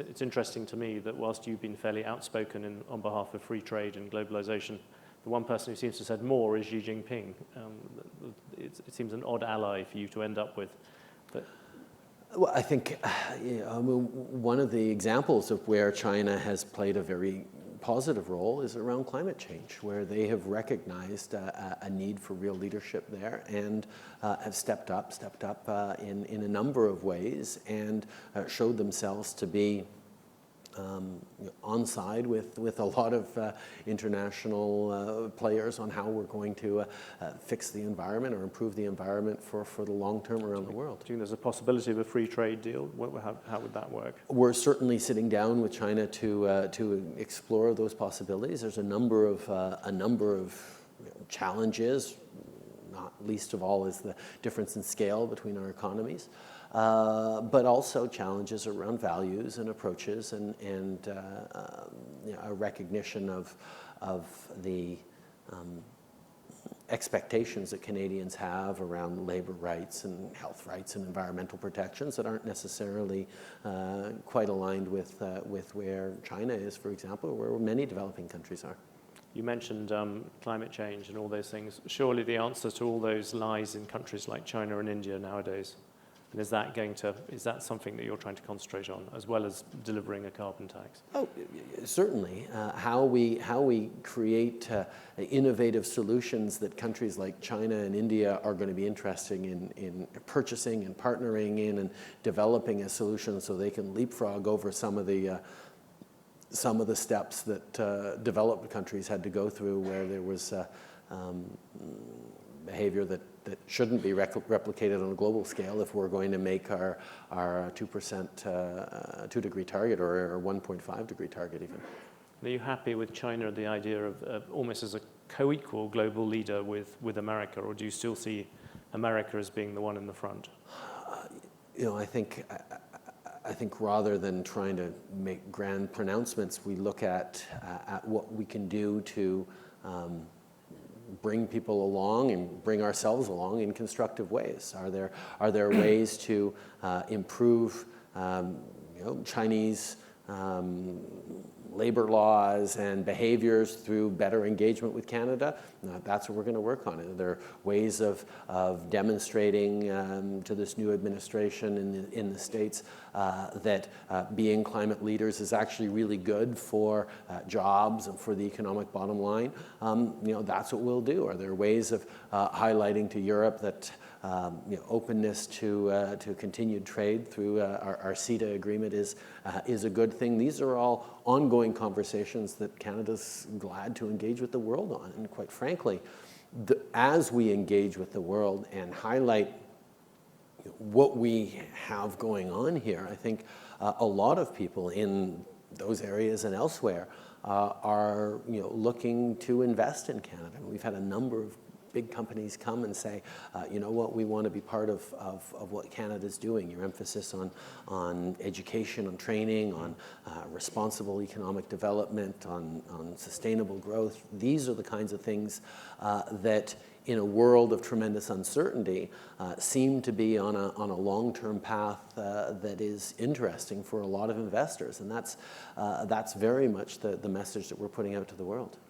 It's interesting to me that whilst you've been fairly outspoken on behalf of free trade and globalization, the one person who seems to have said more is Xi Jinping. It seems an odd ally for you to end up with. But well, I think one of the examples of where China has played a very positive role is around climate change, where they have recognized a need for real leadership there and have stepped up in a number of ways and showed themselves to be on side with a lot of international players on how we're going to fix the environment or improve the environment for the long term around the world. Do you think there's a possibility of a free trade deal? How would that work? We're certainly sitting down with China to explore those possibilities. There's a number of challenges. Not least of all is the difference in scale between our economies, but also challenges around values and approaches and a recognition of the expectations that Canadians have around labor rights and health rights and environmental protections that aren't necessarily quite aligned with where China is, for example, or where many developing countries are. You mentioned climate change and all those things. Surely the answer to all those lies in countries like China and India nowadays. And is that something that you're trying to concentrate on, as well as delivering a carbon tax? Oh, certainly. How we create innovative solutions that countries like China and India are going to be interested in purchasing and partnering in and developing a solution so they can leapfrog over some of the steps that developed countries had to go through, where there was behavior that shouldn't be replicated on a global scale if we're going to make our 2% 2 degree target or 1.5 degree target even. Are you happy with China, the idea of almost as a co-equal global leader with America, or do you still see America as being the one in the front? I think rather than trying to make grand pronouncements, we look at what we can do to bring people along and bring ourselves along in constructive ways. Are there ways to improve Chinese labor laws and behaviors through better engagement with Canada? That's what we're going to work on. Are there ways of demonstrating to this new administration in the States that being climate leaders is actually really good for jobs and for the economic bottom line? That's what we'll do. Are there ways of highlighting to Europe that openness to continued trade through our CETA agreement is a good thing? These are all ongoing conversations that Canada's glad to engage with the world on. And quite frankly, as we engage with the world and highlight what we have going on here, I think a lot of people in those areas and elsewhere are looking to invest in Canada. We've had a number of big companies come and say, you know what, we want to be part of what Canada's doing. Your emphasis on education, on training, on responsible economic development, on sustainable growth. These are the kinds of things that in a world of tremendous uncertainty seem to be on a long-term path that is interesting for a lot of investors. And that's very much the message that we're putting out to the world.